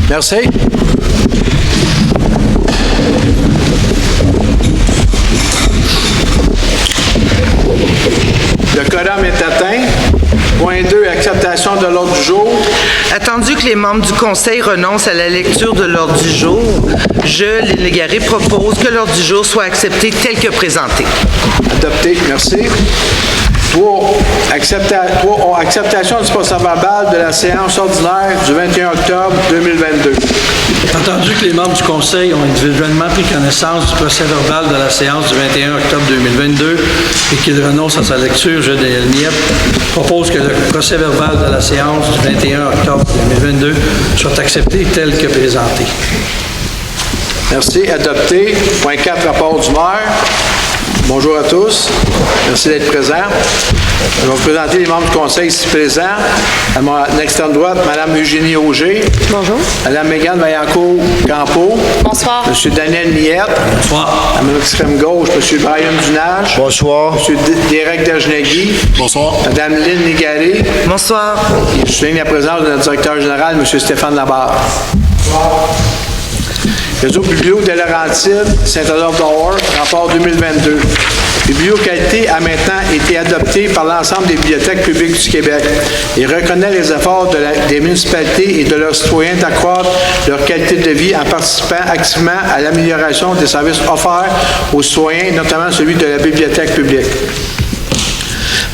Merci. Le quorum est atteint. Point 2, acceptation de l'ordre du jour. Attendu que les membres du Conseil renoncent à la lecture de l'ordre du jour, je, Lynn Légaré, propose que l'ordre du jour soit accepté tel que présenté. Adopté. Merci. 3, acceptation du procès-verbal de la séance ordinaire du 21 octobre 2022. Entendu que les membres du Conseil ont individuellement pris connaissance du procès-verbal de la séance du 21 octobre 2022 et qu'ils renoncent à sa lecture, je, Daniel Miette, propose que le procès-verbal de la séance du 21 octobre 2022 soit accepté tel que présenté. Merci. Adopté. Point 4, rapport du maire. Bonjour à tous. Merci d'être présents. Je vais vous présenter les membres du Conseil ici présents. À mon extrême droite, Mme Eugénie Auger. Bonjour. Mme Mégane Vaillancourt-Campo. Bonsoir. M. Daniel Miette. Bonsoir. À mon extrême gauche, M. Brian Dunage. Bonsoir. M. Derek Dajnagui. Bonsoir. Mme Lynn Légaré. Bonsoir. Et je souligne la présence de notre directeur général, M. Stéphane Labarre. Bonsoir. Réseau Biblio de Laurentides, Saint-Adolphe-d'Or, rapport 2022. Biblioqualité a maintenant été adoptée par l'ensemble des bibliothèques publiques du Québec et reconnaît les efforts des municipalités et de leurs citoyens d'accroître leur qualité de vie en participant activement à l'amélioration des services offerts aux citoyens, notamment celui de la bibliothèque publique.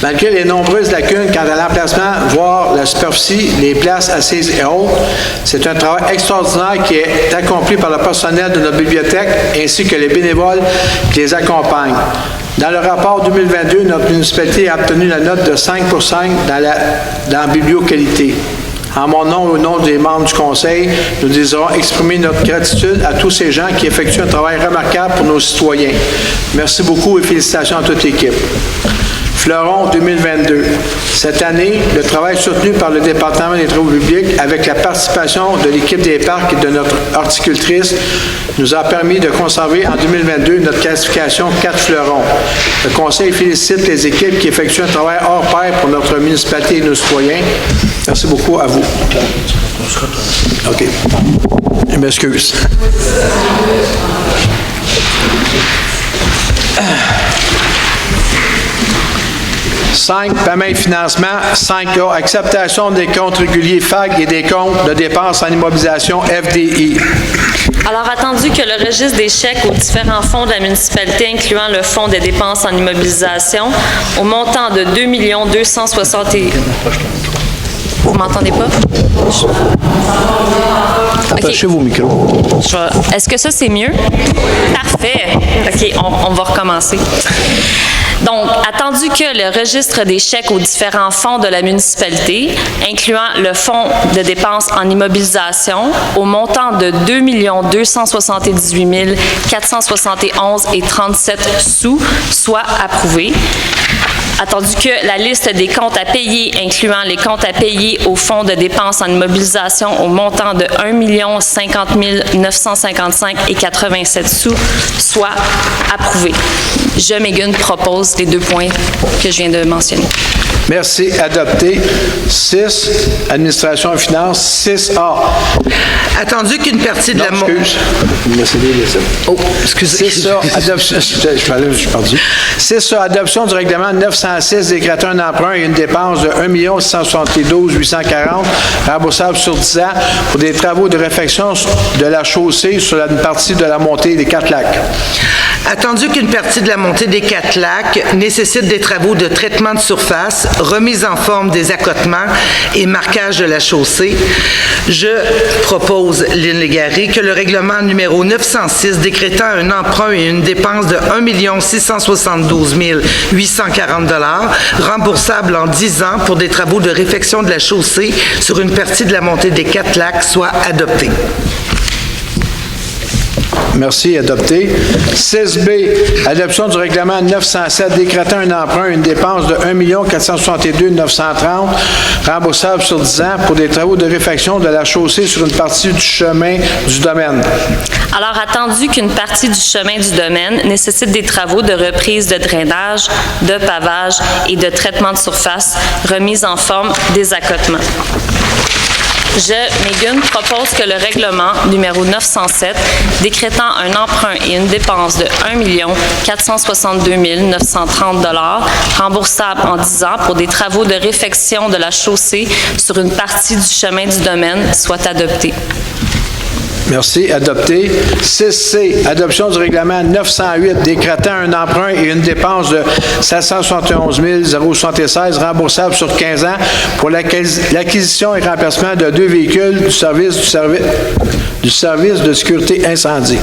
Malgré les nombreuses lacunes quant à l'emplacement, voire la superficie, les places assises et autres, c'est un travail extraordinaire qui est accompli par le personnel de notre bibliothèque ainsi que les bénévoles qui les accompagnent. Dans le rapport 2022, notre municipalité a obtenu la note de 5 pour 5 dans la biblioqualité. En mon nom et au nom des membres du Conseil, nous désirons exprimer notre gratitude à tous ces gens qui effectuent un travail remarquable pour nos citoyens. Merci beaucoup et félicitations à toute l'équipe. Fleuron 2022. Cette année, le travail soutenu par le département des travaux publics avec la participation de l'équipe des parcs et de notre horticultrice nous a permis de conserver en 2022 notre classification 4 fleurons. Le Conseil félicite les équipes qui effectuent un travail hors pair pour notre municipalité et nos citoyens. Merci beaucoup à vous. OK. Je m'excuse. 5, paiement et financement. 5A, acceptation des comptes réguliers FAG et des comptes de dépenses en immobilisation FDI. Alors, attendu que le registre des chèques aux différents fonds de la municipalité, incluant le fonds des dépenses en immobilisation, au montant de 2 260 000... Vous m'entendez pas? Attachez vos micros. Est-ce que ça, c'est mieux? Parfait. OK, on va recommencer. Donc, attendu que le registre des chèques aux différents fonds de la municipalité, incluant le fonds de dépenses en immobilisation, au montant de 2 278 471 et 37 sous, soit approuvé. Attendu que la liste des comptes à payer, incluant les comptes à payer au fonds de dépenses en immobilisation au montant de 1 050 955 et 87 sous, soit approuvée. Je, Megan, propose les 2 points que je viens de mentionner. Merci. Adopté. 6, administration et finances. 6A. Attendu qu'une partie de la... Oh, excusez. 6A, adoption... Je suis perdu. 6A, adoption du règlement 906 décrétant un emprunt et une dépense de 1 672 840 remboursable sur 10 ans pour des travaux de réfection de la chaussée sur une partie de la montée des 4 lacs. Attendu qu'une partie de la montée des 4 lacs nécessite des travaux de traitement de surface, remise en forme des accotements et marquage de la chaussée, je propose, Lynn Légaré, que le règlement numéro 906 décrétant un emprunt et une dépense de 1 672 840 remboursable en 10 ans pour des travaux de réfection de la chaussée sur une partie de la montée des 4 lacs soit adopté. Merci. Adopté. 6B, adoption du règlement 907 décrétant un emprunt et une dépense de 1 462 930 remboursable sur 10 ans pour des travaux de réfection de la chaussée sur une partie du chemin du domaine. Alors, attendu qu'une partie du chemin du domaine nécessite des travaux de reprise de drainage, de pavage et de traitement de surface, remise en forme des accotements. Je, Megan, propose que le règlement numéro 907, décrétant un emprunt et une dépense de 1 462 930 $ remboursables en 10 ans pour des travaux de réfection de la chaussée sur une partie du chemin du domaine, soit adopté. Merci. Adopté. 6C, adoption du règlement 908 décrétant un emprunt et une dépense de 771 076 remboursables sur 15 ans pour l'acquisition et remplacement de 2 véhicules du service de sécurité incendie.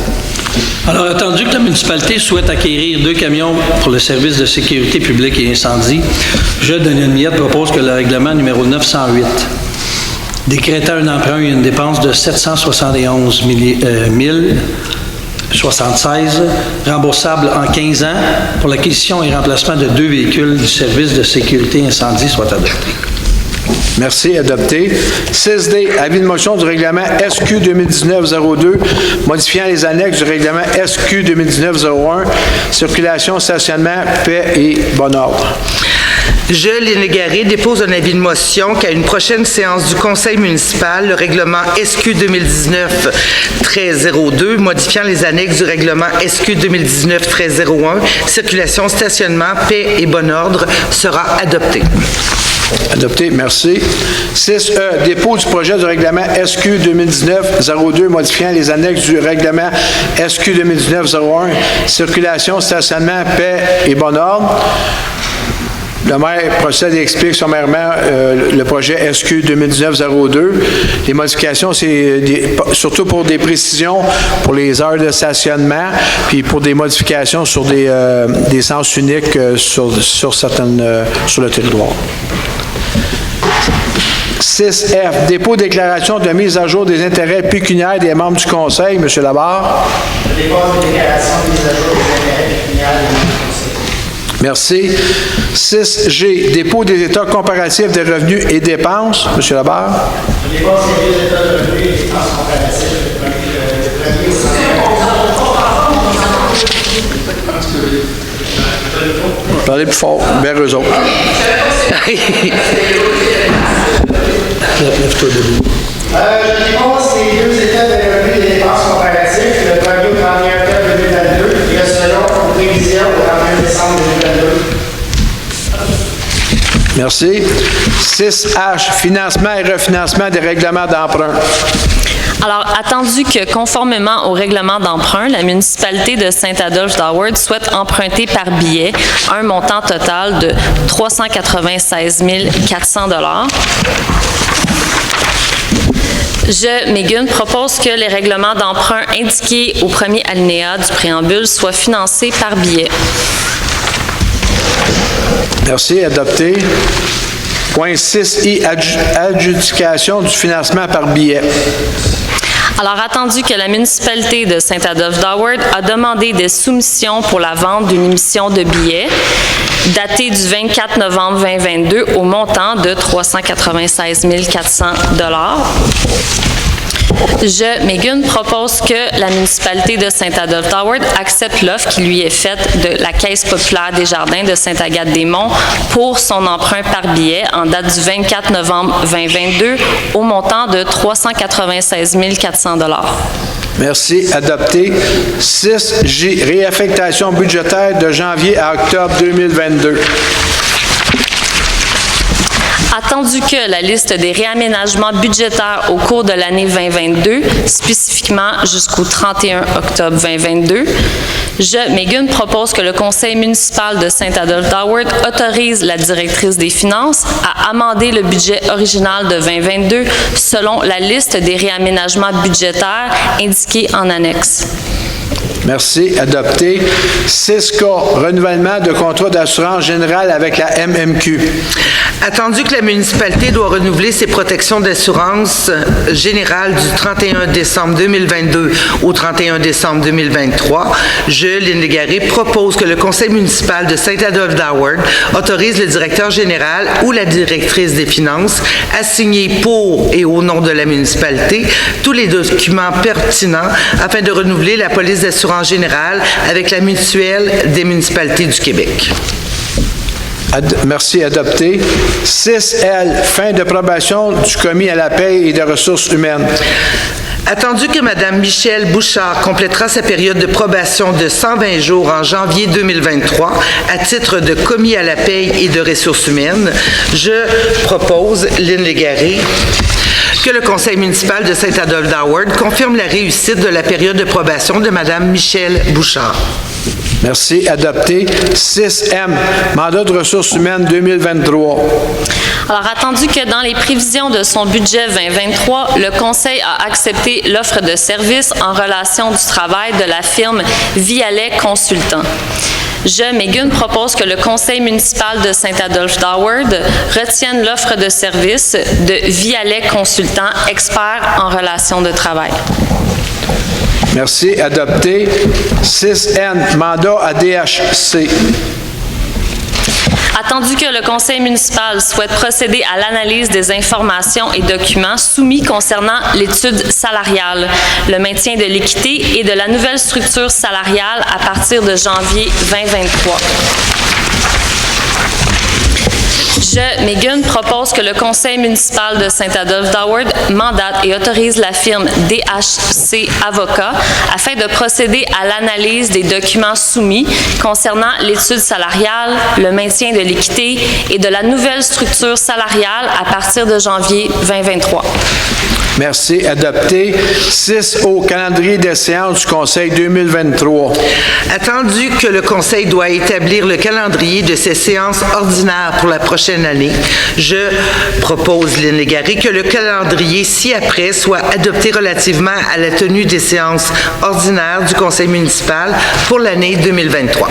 Alors, attendu que la municipalité souhaite acquérir 2 camions pour le service de sécurité publique et incendie, je, Daniel Miette, propose que le règlement numéro 908 décrétant un emprunt et une dépense de 771 076 remboursables en 15 ans pour l'acquisition et remplacement de 2 véhicules du service de sécurité incendie soit adopté. Merci. Adopté. 6D, avis de motion du règlement SQ 2019-02, modifiant les annexes du règlement SQ 2019-01, circulation, stationnement, paix et bon ordre. Je, Lynn Légaré, dépose un avis de motion qu'à une prochaine séance du Conseil municipal, le règlement SQ 2019-02, modifiant les annexes du règlement SQ 2019-01, circulation, stationnement, paix et bon ordre, sera adopté. Adopté, merci. 6E, dépôt du projet du règlement SQ 2019-02 modifiant les annexes du règlement SQ 2019-01, circulation, stationnement, paix et bon ordre. Le maire procède et explique sommairement le projet SQ 2019-02. Les modifications, c'est surtout pour des précisions pour les heures de stationnement, puis pour des modifications sur des sens uniques sur le territoire. 6F, dépôt de déclaration de mise à jour des intérêts pécuniaires des membres du Conseil. M. Labarre. Je dépose une déclaration de mise à jour des intérêts pécuniaires des membres du Conseil. Merci. 6G, dépôt des états comparatifs des revenus et dépenses. M. Labarre. Je dépose les deux états de revenus et dépenses comparatifs des revenus Parlez plus fort, vers eux autres. Je dépose les deux états de revenus et dépenses comparatifs, le premier au 31 octobre 2022 et le second aux prévisions au 31 décembre 2022. Merci. 6H, financement et refinancement des règlements d'emprunt. Alors, attendu que, conformément au règlement d'emprunt, la municipalité de Saint-Adolphe-d'Howard souhaite emprunter par billet un montant total de 396 400 $. Je, Megan, propose que les règlements d'emprunt indiqués au premier alinéa du préambule soient financés par billet. Merci. Adopté. Point 6I, adjudication du financement par billet. Alors, attendu que la municipalité de Saint-Adolphe-d'Howard a demandé des soumissions pour la vente d'une émission de billets datée du 24 novembre 2022 au montant de 396 400 $. Je, Megan, propose que la municipalité de Saint-Adolphe-d'Howard accepte l'offre qui lui est faite de la Caisse populaire des Jardins de Sainte-Agathe-des-Monts pour son emprunt par billet en date du 24 novembre 2022 au montant de 396 400 $. Merci. Adopté. 6J, réaffectation budgétaire de janvier à octobre 2022. Attendu que la liste des réaménagements budgétaires au cours de l'année 2022, spécifiquement jusqu'au 31 octobre 2022, je, Megan, propose que le conseil municipal de Saint-Adolphe-d'Howard autorise la directrice des finances à amender le budget original de 2022 selon la liste des réaménagements budgétaires indiqués en annexe. Merci. Adopté. 6K, renouvellement de contrat d'assurance générale avec la MMQ. Attendu que la municipalité doit renouveler ses protections d'assurance générale du 31 décembre 2022 au 31 décembre 2023, je, Lynn Légaré, propose que le conseil municipal de Saint-Adolphe-d'Howard autorise le directeur général ou la directrice des finances à signer pour et au nom de la municipalité tous les documents pertinents afin de renouveler la police d'assurance générale avec la mutuelle des municipalités du Québec. Merci, adopté. 6L, fin de probation du commis à la paie et des ressources humaines. Attendu que Mme Michèle Bouchard complétera sa période de probation de 120 jours en janvier 2023 à titre de commis à la paie et de ressources humaines, je propose, Lynn Légaré, que le conseil municipal de Saint-Adolphe-d'Howard confirme la réussite de la période de probation de Mme Michèle Bouchard. Merci, adopté. 6M, mandat de ressources humaines 2023. Alors, attendu que dans les prévisions de son budget 2023, le Conseil a accepté l'offre de services en relation du travail de la firme Vialet Consultants. Je, Megan, propose que le Conseil municipal de Saint-Adolphe-d'Howard retienne l'offre de services de Vialet Consultants, experts en relations de travail. Merci, adopté. 6N, mandat à DHC. Attendu que le conseil municipal souhaite procéder à l'analyse des informations et documents soumis concernant l'étude salariale, le maintien de l'équité et de la nouvelle structure salariale à partir de janvier 2023. Je, Megan, propose que le conseil municipal de Saint-Adolphe-d'Howard mandate et autorise la firme DHC Avocats afin de procéder à l'analyse des documents soumis concernant l'étude salariale, le maintien de l'équité et de la nouvelle structure salariale à partir de janvier 2023. Merci, adopté. 6O, calendrier des séances du Conseil 2023. Attendu que le Conseil doit établir le calendrier de ses séances ordinaires pour la prochaine année, je propose, Lynn Légaré, que le calendrier ci-après soit adopté relativement à la tenue des séances ordinaires du Conseil municipal pour l'année 2023.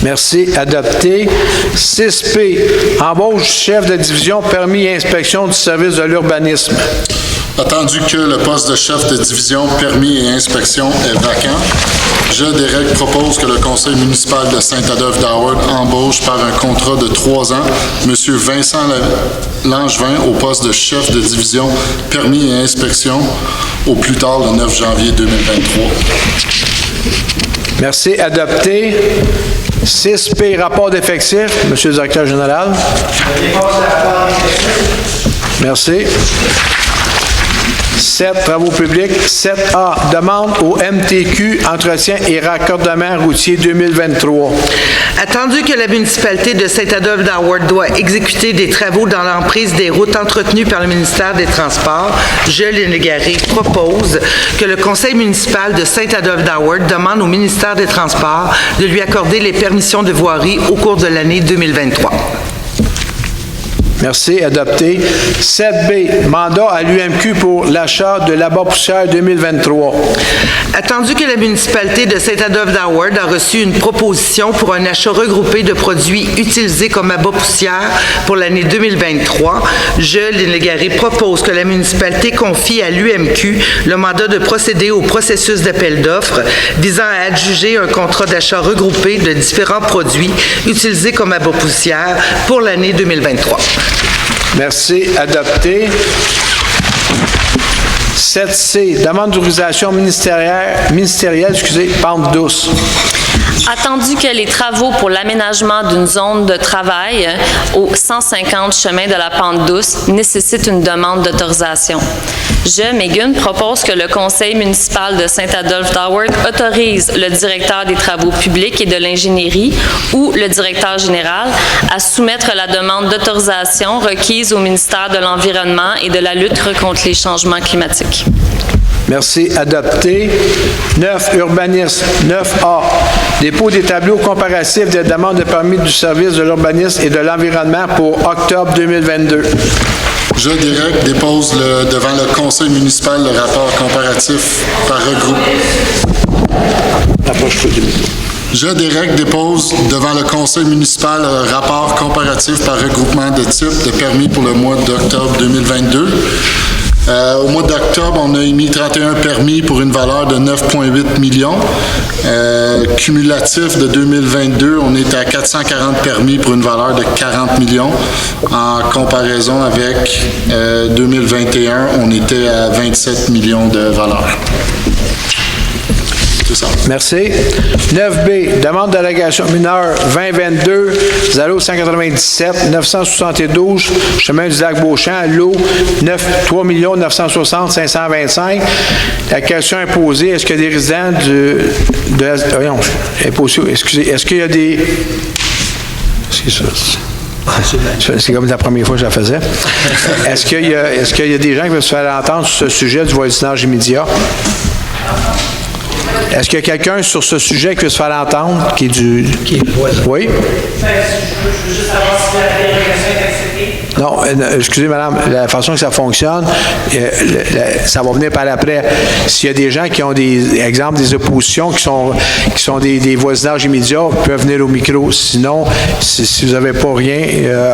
Merci, adopté. 6P, embauche du chef de division permis et inspection du service de l'urbanisme. Attendu que le poste de chef de division permis et inspection est vacant, je, Derek, propose que le conseil municipal de Saint-Adolphe-d'Howard embauche par un contrat de 3 ans M. Vincent Langevin au poste de chef de division permis et inspection au plus tard le 9 janvier 2023. Merci, adopté. 6P, rapport d'effectifs. Monsieur le directeur général. Merci. 7, travaux publics. 7A, demande au MTQ, entretien et raccordement routier 2023. Attendu que la municipalité de Saint-Adolphe-d'Howard doit exécuter des travaux dans l'emprise des routes entretenues par le ministère des Transports, je, Lynn Légaré, propose que le conseil municipal de Saint-Adolphe-d'Howard demande au ministère des Transports de lui accorder les permissions de voirie au cours de l'année 2023. Merci, adopté. 7B, mandat à l'UMQ pour l'achat de l'abat-poussière 2023. Attendu que la municipalité de Saint-Adolphe-d'Howard a reçu une proposition pour un achat regroupé de produits utilisés comme abat-poussière pour l'année 2023, je, Lynn Légaré, propose que la municipalité confie à l'UMQ le mandat de procéder au processus d'appel d'offres visant à adjuger un contrat d'achat regroupé de différents produits utilisés comme abat-poussière pour l'année 2023. Merci, adopté. 7C, demande d'autorisation ministérielle, pente douce. Attendu que les travaux pour l'aménagement d'une zone de travail au 150 chemin de la Pente douce nécessitent une demande d'autorisation. Je, Megan, propose que le conseil municipal de Saint-Adolphe-d'Howard autorise le directeur des travaux publics et de l'ingénierie ou le directeur général à soumettre la demande d'autorisation requise au ministère de l'Environnement et de la lutte contre les changements climatiques. Merci, adopté. 9, urbanisme. 9A, dépôt des tableaux comparatifs des demandes de permis du service de l'urbanisme et de l'environnement pour octobre 2022. Je, Derek, dépose devant le conseil municipal le rapport comparatif par regroupement. Je, Derek, dépose devant le conseil municipal un rapport comparatif par regroupement de type de permis pour le mois d'octobre 2022. Au mois d'octobre, on a émis 31 permis pour une valeur de 9,8 millions. Cumulatif de 2022, on est à 440 permis pour une valeur de 40 millions. En comparaison avec 2021, on était à 27 millions de valeur. C'est C'est ça. Merci. 9B, demande de délégation mineure 2022 0197 972 chemin du lac Beauchamp, lot 3 960 525. La question est posée, est-ce qu'il y a des résidents est-ce qu'il y a des... C'est ça. C'est comme la première fois que je la faisais. Est-ce qu'il y a des gens qui veulent se faire entendre sur ce sujet du voisinage immédiat? Est-ce qu'il y a quelqu'un sur ce sujet qui veut se faire entendre, qui est voisin? Oui? Je veux juste savoir si la délégation est acceptée. Non, excusez, madame, la façon que ça fonctionne, ça va venir par après. S'il y a des gens qui ont des oppositions, qui sont des voisinages immédiats, peuvent venir au micro. Sinon, si vous n'avez pas rien,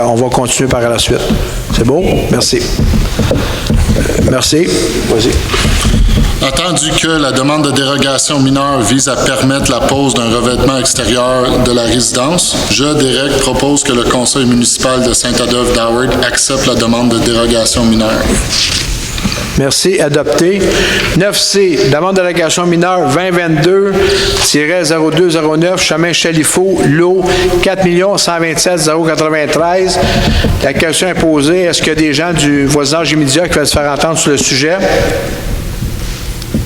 on va continuer par la suite. C'est beau? Merci. Merci. Vas-y. Attendu que la demande de dérogation mineure vise à permettre la pose d'un revêtement extérieur de la résidence, je, Derek, propose que le conseil municipal de Saint-Adolphe d'Howard accepte la demande de dérogation mineure. Merci. Adopté. 9C, demande de délégation mineure 2022-0209, chemin Chalifot, lot 4 127 093. La question est posée, est-ce qu'il y a des gens du voisinage immédiat qui veulent se faire entendre sur le sujet?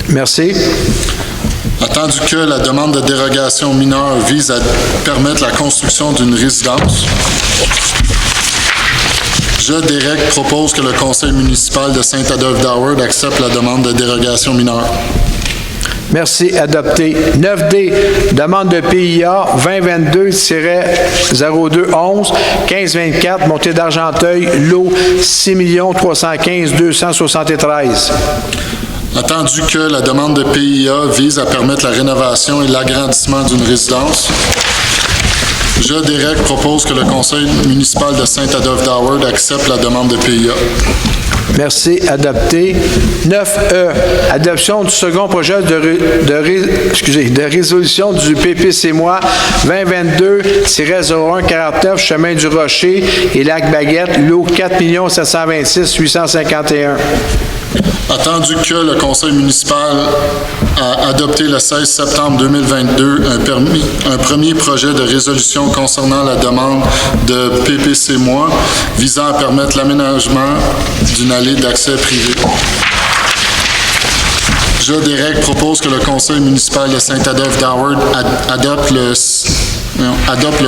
Merci. Attendu que la demande de dérogation mineure vise à permettre la construction d'une résidence, je, Derek, propose que le conseil municipal de Saint-Adolphe d'Howard accepte la demande de dérogation mineure. Merci. Adopté. 9D, demande de PIA 2022-0211, 1524, montée d'Argenteuil, lot 6 315 273. Attendu que la demande de PIA vise à permettre la rénovation et l'agrandissement d'une résidence, je, Derek, propose que le conseil municipal de Saint-Adolphe d'Howard accepte la demande de PIA. Merci. Adopté. 9E, adoption du second projet de résolution du PPC-MOI 2022-0149, chemin du Rocher et lac Baguette, lot 4 726 851. Attendu que le conseil municipal a adopté le 16 septembre 2022 un premier projet de résolution concernant la demande de PPC-MOI visant à permettre l'aménagement d'une allée d'accès privé. Je, Derek, propose que le conseil municipal de Saint-Adolphe d'Howard adopte le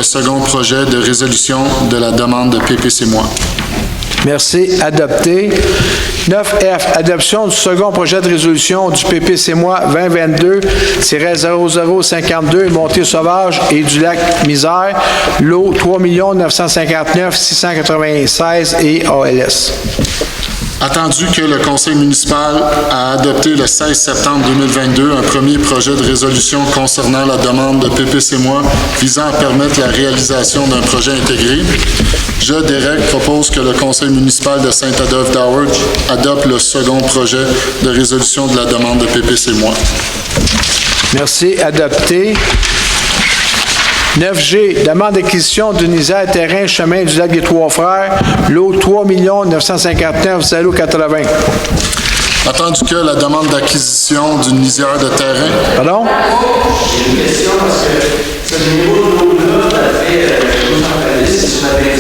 second projet de résolution de la demande de PPC-MOI. Merci. Adopté. 9F, adoption du second projet de résolution du PPC-MOI 2022-0052, montée sauvage et du lac Misère, lot 3 959 696 et ALS. Attendu que le conseil municipal a adopté le 16 septembre 2022 un premier projet de résolution concernant la demande de PPC-MOI visant à permettre la réalisation d'un projet intégré, je, Derek, propose que le conseil municipal de Saint-Adolphe d'Howard adopte le second projet de résolution de la demande de PPC-MOI. Merci. Adopté. 9G, demande d'acquisition d'une lisière terrain chemin du lac des Trois-Frères, lot 3 959 080. Attendu que la demande d'acquisition d'une lisière de terrain... Pardon? J'ai une question parce que ce niveau de l'eau-là, ça fait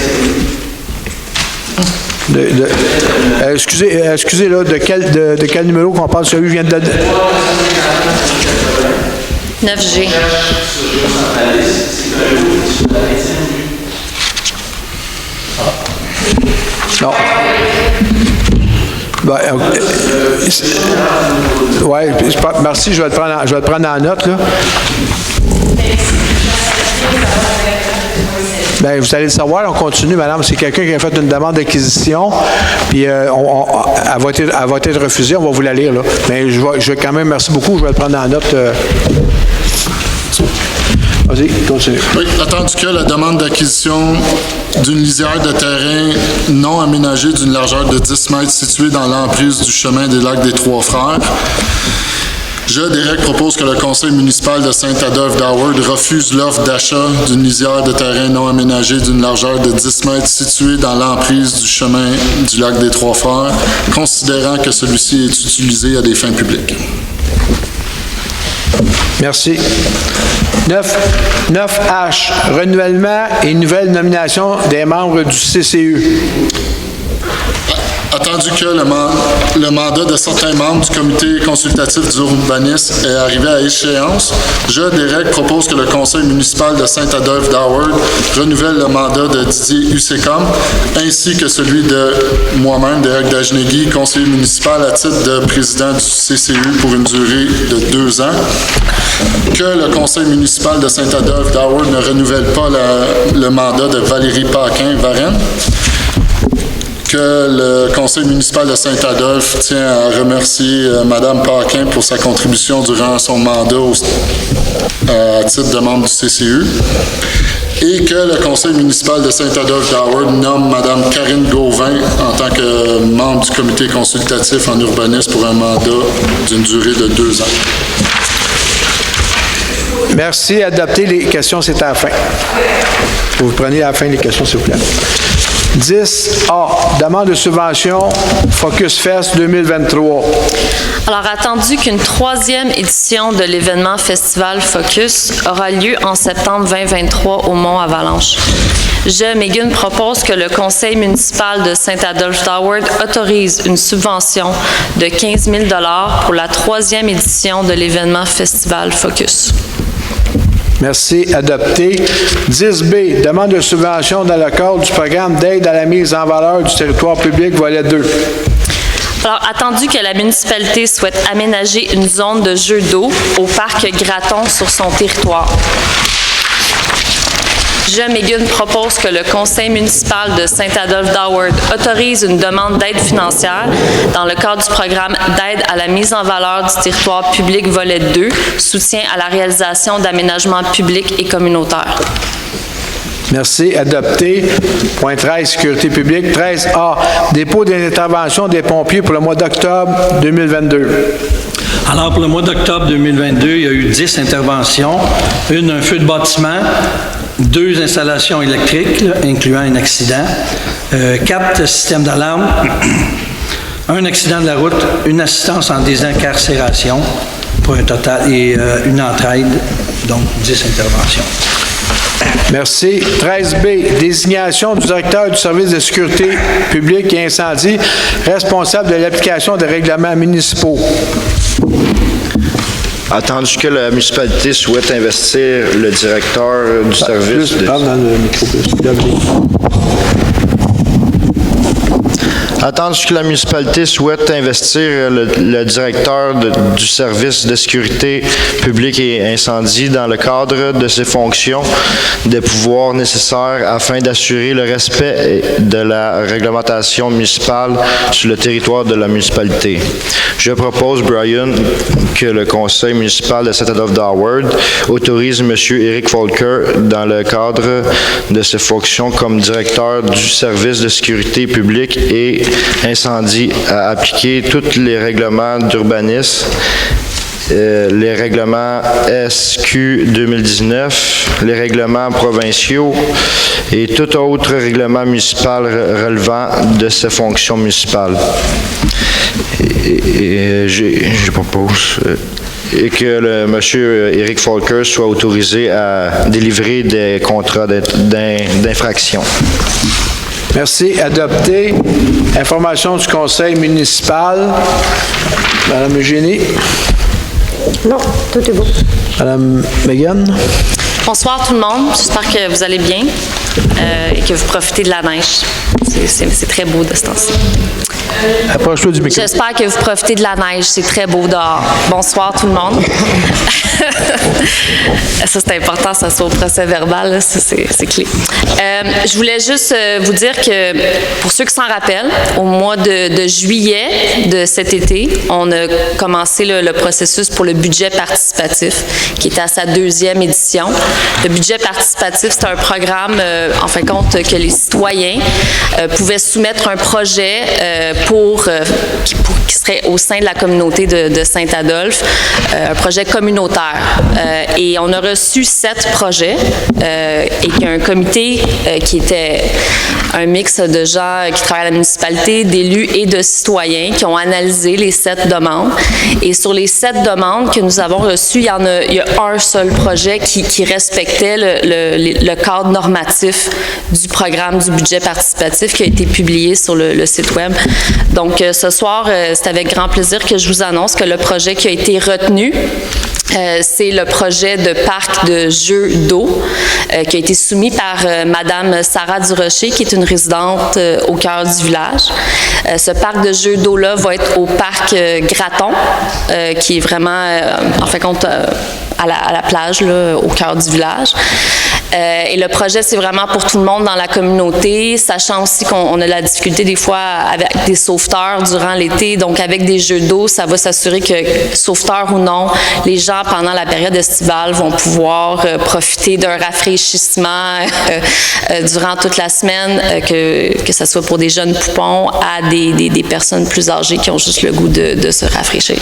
excusez, là, de quel numéro qu'on parle? Celui que je viens de donner? 9G. Non. Ouais, merci, je vais le prendre en note, là. Bien, vous allez le savoir, on continue, madame. C'est quelqu'un qui a fait une demande d'acquisition, puis elle va être refusée, on va vous la lire, là. Mais je vais quand même, merci beaucoup, je vais le prendre en note. Vas-y, continue. Oui, attendu que la demande d'acquisition d'une lisière de terrain non aménagée d'une largeur de 10 mètres située dans l'emprise du chemin des lacs des Trois-Frères, je, Derek, propose que le conseil municipal de Saint-Adolphe d'Howard refuse l'offre d'achat d'une lisière de terrain non aménagée d'une largeur de 10 mètres située dans l'emprise du chemin du lac des Trois-Frères, considérant que celui-ci est utilisé à des fins publiques. Merci. 9H, renouvellement et nouvelle nomination des membres du CCU. Attendu que le mandat de certains membres du comité consultatif d'urbanisme est arrivé à échéance, je, Derek, propose que le conseil municipal de Saint-Adolphe d'Howard renouvelle le mandat de Didier Usécom, ainsi que celui de moi-même, Derek Dagenegui, conseiller municipal à titre de président du CCU pour une durée de 2 ans. Que le conseil municipal de Saint-Adolphe d'Howard ne renouvelle pas le mandat de Valérie Paquin-Varenne. Que le conseil municipal de Saint-Adolphe tient à remercier Mme Paquin pour sa contribution durant son mandat à titre de membre du CCU. Et que le conseil municipal de Saint-Adolphe d'Howard nomme Mme Karine Gauvin en tant que membre du comité consultatif en urbanisme pour un mandat d'une durée de 2 ans. Merci. Adopter les questions, c'est à la fin. Vous prenez à la fin les questions, s'il vous plaît. 10A, demande de subvention Focus Fest 2023. Alors, attendu qu'une 3e édition de l'événement Festival Focus aura lieu en septembre 2023 au Mont-Avalanche. Je, Megan, propose que le conseil municipal de Saint-Adolphe d'Howard autorise une subvention de 15 000 $ pour la 3e édition de l'événement Festival Focus. Merci. Adopté. 10B, demande de subvention dans le cadre du programme d'aide à la mise en valeur du territoire public, volet 2. Alors, attendu que la municipalité souhaite aménager une zone de jeu d'eau au parc Graton sur son territoire. Je, Megan, propose que le conseil municipal de Saint-Adolphe d'Howard autorise une demande d'aide financière dans le cadre du programme d'aide à la mise en valeur du territoire public volet 2, soutien à la réalisation d'aménagements publics et communautaires. Merci. Adopté. Point 13, sécurité publique. 13A, dépôt des interventions des pompiers pour le mois d'octobre 2022. Alors, pour le mois d'octobre 2022, il y a eu 10 interventions. Un feu de bâtiment, 2 installations électriques, incluant un accident, 4 systèmes d'alarme, un accident de la route, une assistance en désincarcération, pour un total, et une entraide, donc 10 interventions. Merci. 13B, désignation du directeur du service de sécurité publique et incendie, responsable de l'application des règlements municipaux. Attendu que la municipalité souhaite investir le directeur du service de... Parle dans le micro, Attendu que la municipalité souhaite investir le directeur du service de sécurité publique et incendie dans le cadre de ses fonctions, des pouvoirs nécessaires afin d'assurer le respect de la réglementation municipale sur le territoire de la municipalité. Je propose, Brian, que le conseil municipal de Saint-Adolphe d'Howard autorise M. Eric Folker dans le cadre de ses fonctions comme directeur du service de sécurité publique et incendie à appliquer tous les règlements d'urbanisme, les règlements SQ 2019, les règlements provinciaux et tout autre règlement municipal relevant de ses fonctions municipales. Je propose et que M. Eric Folker soit autorisé à délivrer des contrats d'infraction. Merci. Adopté. Information du conseil municipal. Madame Eugénie. Non, tout est bon. Madame Megan. Bonsoir tout le monde. J'espère que vous allez bien et que vous profitez de la neige. C'est très beau de ce temps-ci. Approche-toi du micro. J'espère que vous profitez de la neige. C'est très beau dehors. Bonsoir tout le monde. Ça, c'est important, ça soit au procès verbal. Là, ça, c'est clé. Je voulais juste vous dire que, pour ceux qui s'en rappellent, au mois de juillet de cet été, on a commencé le processus pour le budget participatif, qui est à sa 2e édition. Le budget participatif, c'est un programme, en fin de compte, que les citoyens pouvaient soumettre un projet qui serait au sein de la communauté de Saint-Adolphe, un projet communautaire. Et on a reçu 7 projets et il y a un comité qui était un mix de gens qui travaillent à la municipalité, d'élus et de citoyens qui ont analysé les 7 demandes. Et sur les 7 demandes que nous avons reçues, il y a un seul projet qui respectait le cadre normatif du programme du budget participatif qui a été publié sur le site web. Donc, ce soir, c'est avec grand plaisir que je vous annonce que le projet qui a été retenu, c'est le projet de parc de jeux d'eau qui a été soumis par Madame Sarah Durocher, qui est une résidente au cœur du village. Ce parc de jeux d'eau-là va être au parc Graton, qui est vraiment, en fin de compte, à la plage, là, au cœur du village. Et le projet, c'est vraiment pour tout le monde dans la communauté, sachant aussi qu'on a la difficulté des fois avec des sauveteurs durant l'été. Donc, avec des jeux d'eau, ça va s'assurer que, sauveteurs ou non, les gens, pendant la période estivale, vont pouvoir profiter d'un rafraîchissement durant toute la semaine, que ce soit pour des jeunes poupons à des personnes plus âgées qui ont juste le goût de se rafraîchir.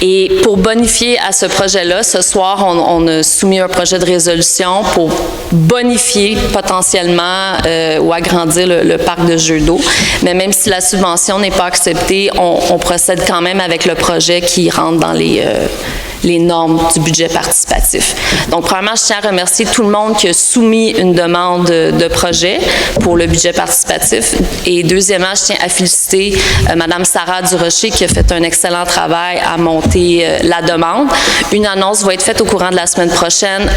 Et pour bonifier à ce projet-là, ce soir, on a soumis un projet de résolution pour bonifier potentiellement ou agrandir le parc de jeux d'eau. Mais même si la subvention n'est pas acceptée, on procède quand même avec le projet qui rentre dans les normes du budget participatif. Donc, premièrement, je tiens à remercier tout le monde qui a soumis une demande de projet pour le budget participatif. Et deuxièmement, je tiens à féliciter Mme Sarah Durocher qui a fait un excellent travail à monter la demande. Une annonce va être faite au courant de la semaine prochaine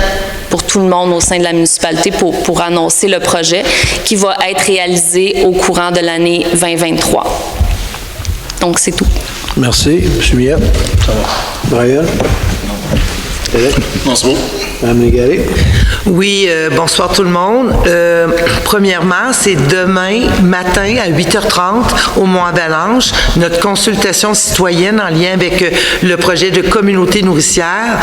pour tout le monde au sein de la municipalité pour annoncer le projet qui va être réalisé au courant de l'année 2023. Donc, c'est tout. Merci. M. Miette. Ça va. Brian. Non, c'est beau. Mme Légaré. Oui, bonsoir tout le monde. Premièrement, c'est demain matin à 8h30 au Mont-Avalanche, notre consultation citoyenne en lien avec le projet de communauté nourricière.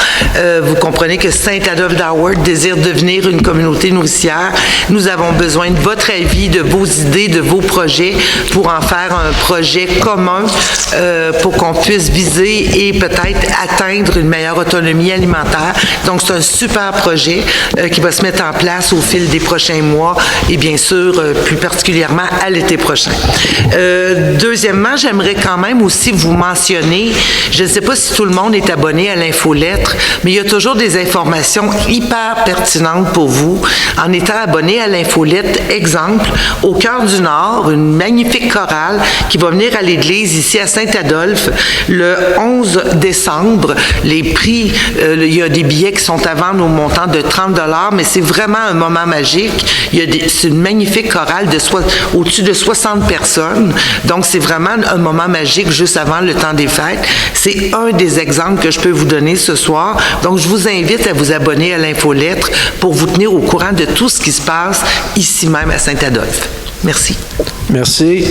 Vous comprenez que Saint-Adolphe d'Howard désire devenir une communauté nourricière. Nous avons besoin de votre avis, de vos idées, de vos projets pour en faire un projet commun pour qu'on puisse viser et peut-être atteindre une meilleure autonomie alimentaire. Donc, c'est un super projet qui va se mettre en place au fil des prochains mois et bien sûr, plus particulièrement à l'été prochain. Deuxièmement, j'aimerais quand même aussi vous mentionner, je ne sais pas si tout le monde est abonné à l'infolettre, mais il y a toujours des informations hyper pertinentes pour vous en étant abonné à l'infolettre. Exemple, au cœur du Nord, une magnifique chorale qui va venir à l'église ici à Saint-Adolphe le 11 décembre. Les prix, il y a des billets qui sont à vendre au montant de 30 $, mais c'est vraiment un moment magique. C'est une magnifique chorale au-dessus de 60 personnes. Donc, c'est vraiment un moment magique juste avant le temps des fêtes. C'est un des exemples que je peux vous donner ce soir. Donc, je vous invite à vous abonner à l'infolettre pour vous tenir au courant de tout ce qui se passe ici même à Saint-Adolphe. Merci. Merci.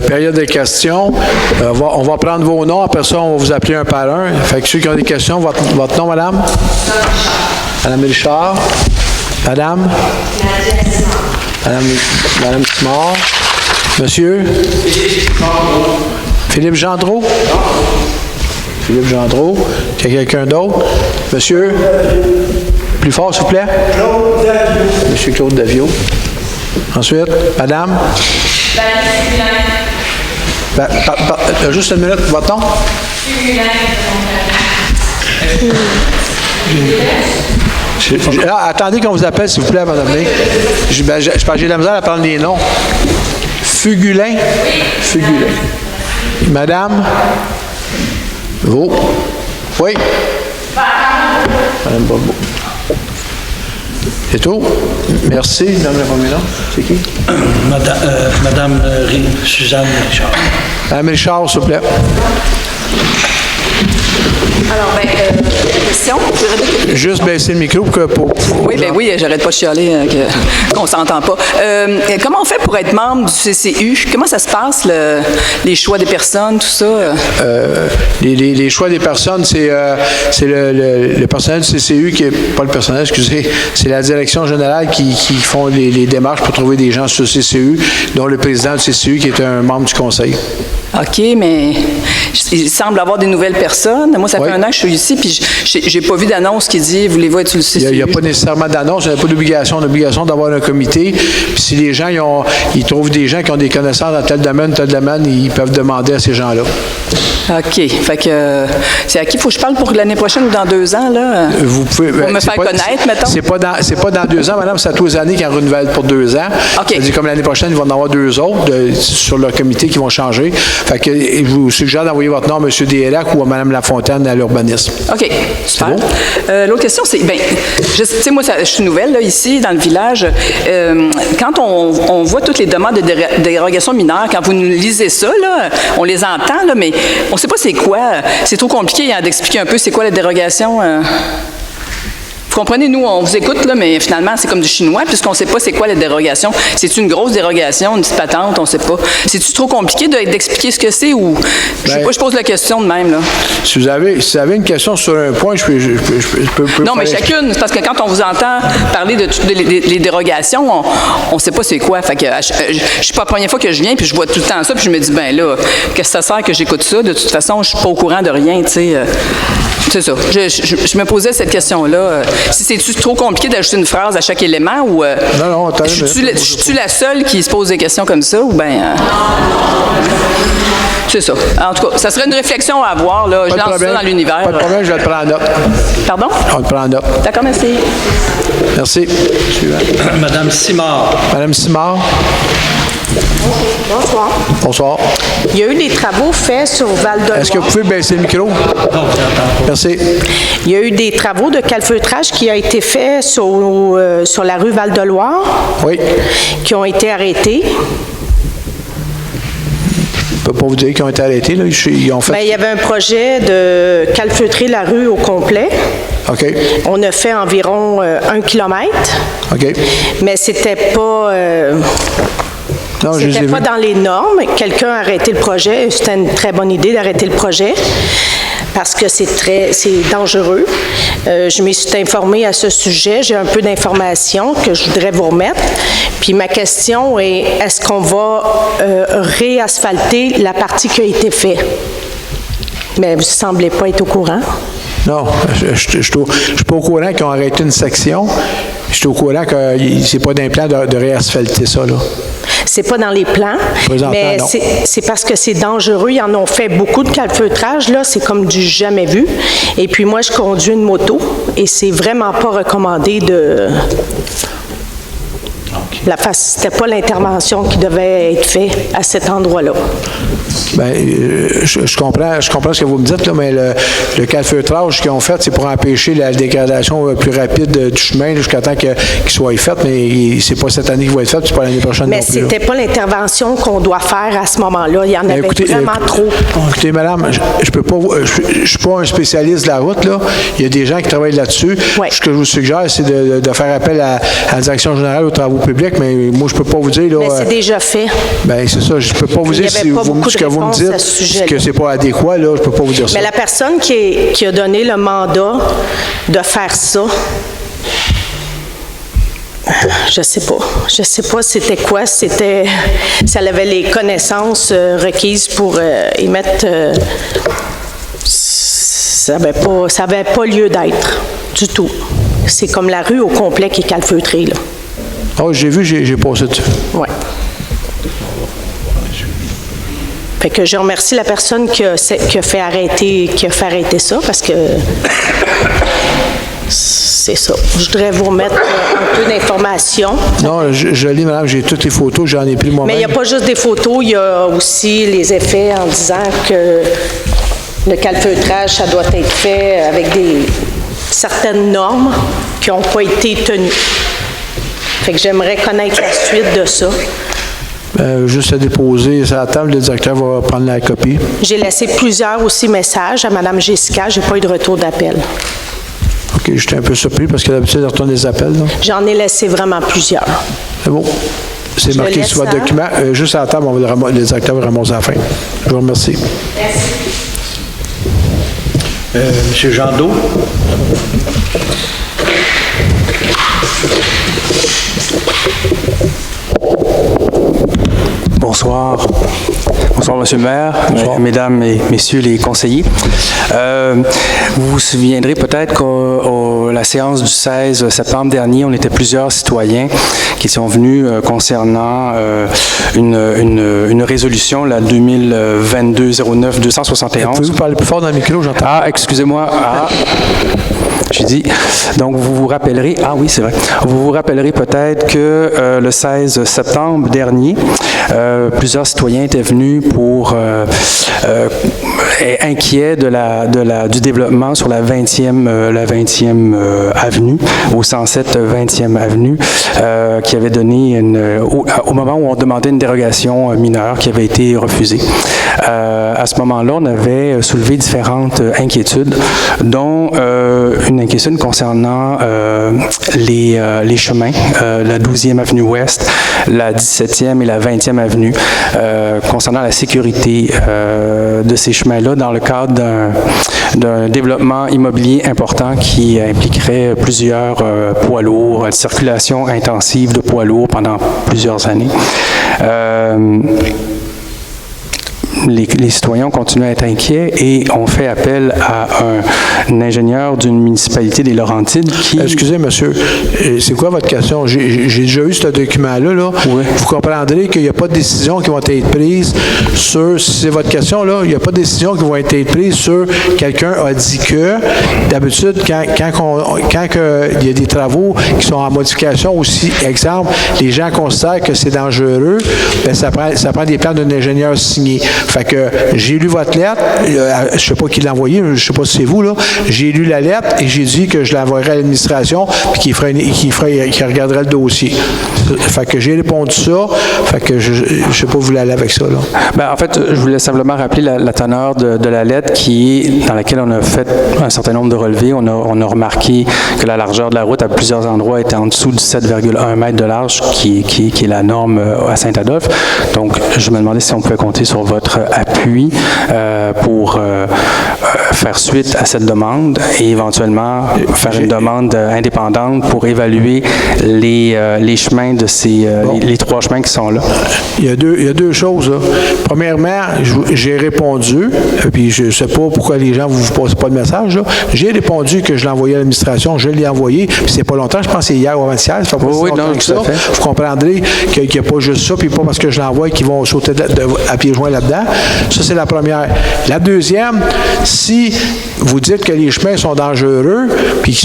Période de questions. On va prendre vos noms. Après ça, on va vous appeler un par un. Fait que ceux qui ont des questions, votre nom, madame? Madame Richard. Madame? Madame Simard. Monsieur? Philippe Gendreau. Philippe Gendreau. Il y a quelqu'un d'autre? Monsieur? Plus fort, s'il vous plaît? Monsieur Claude Davio. Ensuite, madame? Juste une minute, votre nom? Attendez qu'on vous appelle, s'il vous plaît, madame. J'ai de la misère à prendre les noms. Fugulin? Fugulin. Madame? Vous? Oui? Madame Bobo. C'est tout? Merci. Madame le premier nom, c'est qui? Madame Suzanne Richard. Madame Richard, s'il vous plaît. Alors, question? Juste baisser le micro pour Oui, oui, j'arrête pas de chialer qu'on s'entend pas. Comment on fait pour être membre du CCU? Comment ça se passe, les choix des personnes, tout ça? Les choix des personnes, c'est le personnel du CCU qui est pas le personnel, excusez, c'est la direction générale qui font les démarches pour trouver des gens sur le CCU, dont le président du CCU qui est un membre du conseil. OK, mais il semble avoir des nouvelles personnes. Moi, ça fait un an que je suis ici, puis j'ai pas vu d'annonce qui dit « Voulez-vous être sur le CCU? » Il n'y a pas nécessairement d'annonce, il n'y a pas d'obligation. On a l'obligation d'avoir un comité. Puis si les gens, ils trouvent des gens qui ont des connaissances dans tel domaine, ils peuvent demander à ces gens-là. OK. Fait que c'est à qui faut que je parle pour l'année prochaine ou dans 2 ans, là? Vous pouvez, pour me faire connaître, mettons? C'est pas dans 2 ans, madame, c'est à tous les années qu'ils en renouvellent pour 2 ans. OK. C'est-à-dire comme l'année prochaine, ils vont en avoir 2 autres sur leur comité qui vont changer. Fait que je vous suggère d'envoyer votre nom à M. Delac ou à Mme Lafontaine à l'urbanisme. OK, super. Bon? L'autre question, c'est, tu sais, moi, je suis nouvelle, là, ici, dans le village. Quand on voit toutes les demandes de dérogation mineure, quand vous nous lisez ça, là, on les entend, là, mais on ne sait pas c'est quoi. C'est trop compliqué d'expliquer un peu c'est quoi la dérogation. Vous comprenez, nous, on vous écoute, là, mais finalement, c'est comme du chinois, puisqu'on ne sait pas c'est quoi la dérogation. C'est-tu une grosse dérogation, une petite patente, on ne sait pas. C'est-tu trop compliqué d'expliquer ce que c'est ou... je sais pas, je pose la question de même, là. Si vous avez une question sur un point, je peux non, mais chacune, c'est parce que quand on vous entend parler de toutes les dérogations, on ne sait pas c'est quoi. Fait que je suis pas la première fois que je viens, puis je vois tout le temps ça, puis je me dis, ben là, qu'est-ce que ça sert que j'écoute ça? De toute façon, je suis pas au courant de rien, tu sais. C'est ça. Je me posais cette question-là. Si c'est-tu trop compliqué d'ajouter une phrase à chaque élément ou... non, attends. Je suis la seule qui se pose des questions comme ça ou bien... c'est ça. En tout cas, ça serait une réflexion à avoir, là. Je lance ça dans l'univers. Pas de problème, je vais le prendre en note. Pardon? On le prend en note. D'accord, merci. Merci. Suivant. Madame Simard. Madame Simard. Bonsoir. Bonsoir. Il y a eu des travaux faits sur Val-de-Loire. Est-ce que vous pouvez baisser le micro? Non, j'entends. Merci. Il y a eu des travaux de calfeutrage qui ont été faits sur la rue Val-de-Loire. Oui. Qui ont été arrêtés. Je ne peux pas vous dire qu'ils ont été arrêtés. Là. Ils ont fait... Il y avait un projet de calfeutrer la rue au complet. OK. On a fait environ 1 kilomètre. OK. Mais c'était pas... non, je les ai c'était pas vus. dans les normes. Quelqu'un a arrêté le projet. C'était une très bonne idée d'arrêter le projet parce que c'est dangereux. Je m'y suis informée à ce sujet. J'ai un peu d'informations que je voudrais vous remettre. Puis ma question est, est-ce qu'on va réasphalter la partie qui a été faite? Mais vous ne semblez pas être au courant. Non, je ne suis pas au courant qu'ils ont arrêté une section. Je suis au courant que c'est pas d'un plan de réasphalter ça, là. C'est pas dans les plans, mais c'est parce que c'est dangereux. Ils en ont fait beaucoup de calfeutrage, là. C'est comme du jamais vu. Et puis moi, je conduis une moto et c'est vraiment pas recommandé de... C'était pas l'intervention qui devait être faite à cet endroit-là. Bien, je comprends ce que vous me dites, là, mais le calfeutrage qu'ils ont fait, c'est pour empêcher la dégradation plus rapide du chemin jusqu'à temps qu'il soit fait, mais c'est pas cette année qu'il va être fait, c'est pas l'année prochaine mais non plus. Mais c'était pas l'intervention qu'on doit faire à ce moment-là. Il y en avait vraiment trop. Écoutez, madame, je suis pas un spécialiste de la route, là. Il y a des gens qui travaillent là-dessus. Ouais. Ce que je vous suggère, c'est de faire appel à la Direction générale aux travaux publics, mais moi, je peux pas vous dire, là... Mais c'est déjà fait. Bien, c'est ça. Je peux pas vous dire si ce que vous me dites, que c'est pas adéquat, là, je peux pas vous dire ça. Mais la personne qui a donné le mandat de faire ça, je sais pas c'était quoi, si elle avait les connaissances requises pour émettre... ça avait pas lieu d'être du tout. C'est comme la rue au complet qui est calfeutrée, là. Oh, j'ai vu, j'ai passé dessus. Oui. Fait que je remercie la personne qui a fait arrêter ça parce que c'est ça. Je voudrais vous remettre un peu d'informations. Non, je lis, madame, j'ai toutes les photos, j'en ai pris moi-même. Mais il n'y a pas juste des photos, il y a aussi les effets en disant que le calfeutrage, ça doit être fait avec certaines normes qui n'ont pas été tenues. Fait que j'aimerais connaître la suite de ça. Juste à déposer sur la table, le directeur va prendre la copie. J'ai laissé plusieurs aussi messages à Mme Jessica. Je n'ai pas eu de retour d'appel. OK, j'étais un peu surpris parce que d'habitude, elle retourne des appels. là. J'en ai laissé vraiment plusieurs. C'est bon. C'est Je marqué laisse sur votre ça. document. Juste à la table, le directeur va ramasser à la fin. Je vous remercie. Monsieur Jandot? Bonsoir. Bonsoir, Monsieur le maire, mesdames et messieurs les conseillers. Vous vous souviendrez peut-être qu'à la séance du 16 septembre dernier, on était plusieurs citoyens qui sont venus concernant une résolution, la 2022-09-271. Pouvez-vous parler plus fort dans le micro, j'entends? Ah, excusez-moi. Ah. J'ai dit, donc vous vous rappellerez, ah oui c'est vrai, vous vous rappellerez peut-être que le 16 septembre dernier, plusieurs citoyens étaient venus pour inquiets du développement sur la 20e avenue, au 107 20e avenue, qui avait donné au moment où on demandait une dérogation mineure qui avait été refusée. À ce moment-là, on avait soulevé différentes inquiétudes, dont une inquiétude concernant les chemins, la 12e avenue Ouest, la 17e et la 20e avenue, concernant la sécurité de ces chemins-là dans le cadre d'un développement immobilier important qui impliquerait plusieurs poids lourds, circulation intensive de poids lourds pendant plusieurs années. Les citoyens ont continué à être inquiets et ont fait appel à un ingénieur d'une municipalité des Laurentides qui... Excusez, monsieur, c'est quoi votre question? J'ai déjà eu ce document-là. Là. Oui. Vous comprendrez qu'il n'y a pas de décision qui vont être prises sur... Si c'est votre question, là, il n'y a pas de décision qui vont être prises sur quelqu'un a dit que... D'habitude, quand il y a des travaux qui sont en modification aussi, exemple, les gens considèrent que c'est dangereux, bien, ça prend des plans d'un ingénieur signé. Fait que j'ai lu votre lettre, je ne sais pas qui l'a envoyé, je ne sais pas si c'est vous, là. J'ai lu la lettre et j'ai dit que je l'envoyerais à l'administration puis qu'il regarderait le dossier. Fait que j'ai répondu ça, fait que je ne sais pas où vous l'allez avec ça, là. Ben, en fait, je voulais simplement rappeler la teneur de la lettre dans laquelle on a fait un certain nombre de relevés. On a remarqué que la largeur de la route à plusieurs endroits était en dessous du 7,1 mètres de large, qui est la norme à Saint-Adolphe. Donc, je me demandais si on pouvait compter sur votre appui pour faire suite à cette demande et éventuellement faire une demande indépendante pour évaluer les chemins de les trois chemins qui sont là. Il y a deux choses, là. Premièrement, j'ai répondu, puis je ne sais pas pourquoi les gens ne vous passent pas de message, là. J'ai répondu que je l'ai envoyé à l'administration, je l'ai envoyé, puis c'est pas longtemps, je pense que c'est hier ou avant-hier, ça fait pas si longtemps que ça. Vous comprendrez qu'il n'y a pas juste ça, puis pas parce que je l'envoie qu'ils vont sauter à pieds joints là-dedans. Ça, c'est la première. La deuxième, si vous dites que les chemins sont dangereux, puis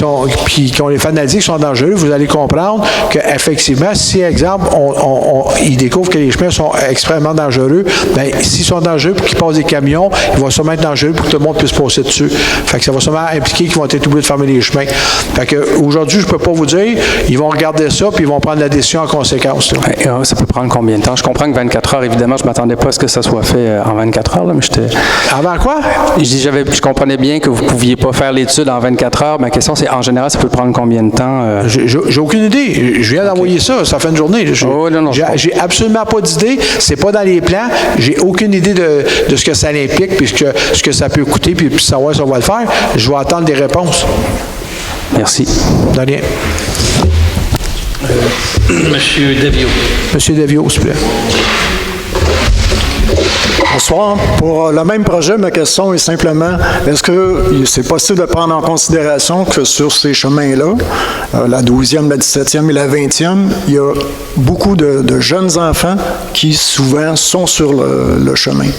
qu'on les fait analyser qu'ils sont dangereux, vous allez comprendre qu'effectivement, si, exemple, ils découvrent que les chemins sont extrêmement dangereux, bien, s'ils sont dangereux pour qu'ils passent des camions, ils vont sûrement être dangereux pour que tout le monde puisse passer dessus. Fait que ça va sûrement impliquer qu'ils vont être obligés de fermer les chemins. Fait que aujourd'hui, je ne peux pas vous dire, ils vont regarder ça, puis ils vont prendre la décision en conséquence. Ça peut prendre combien de temps? Je comprends que 24 heures, évidemment, je ne m'attendais pas à ce que ça soit fait en 24 heures, là, mais j'étais... Avant quoi? Je comprenais bien que vous ne pouviez pas faire l'étude en 24 heures. Ma question, c'est, en général, ça peut prendre combien de temps? J'ai aucune idée. Je viens d'envoyer ça fait une journée. J'ai absolument pas d'idée. C'est pas dans les plans. J'ai aucune idée de ce que ça implique, puis ce que ça peut coûter, puis savoir si on va le faire. Je vais attendre des réponses. Merci. De rien. Monsieur Devio. Monsieur Devio, s'il vous plaît. Bonsoir. Pour le même projet, ma question est simplement, est-ce que c'est possible de prendre en considération que sur ces chemins-là, la 12e, la 17e et la 20e, il y a beaucoup de jeunes enfants qui souvent sont sur le chemin?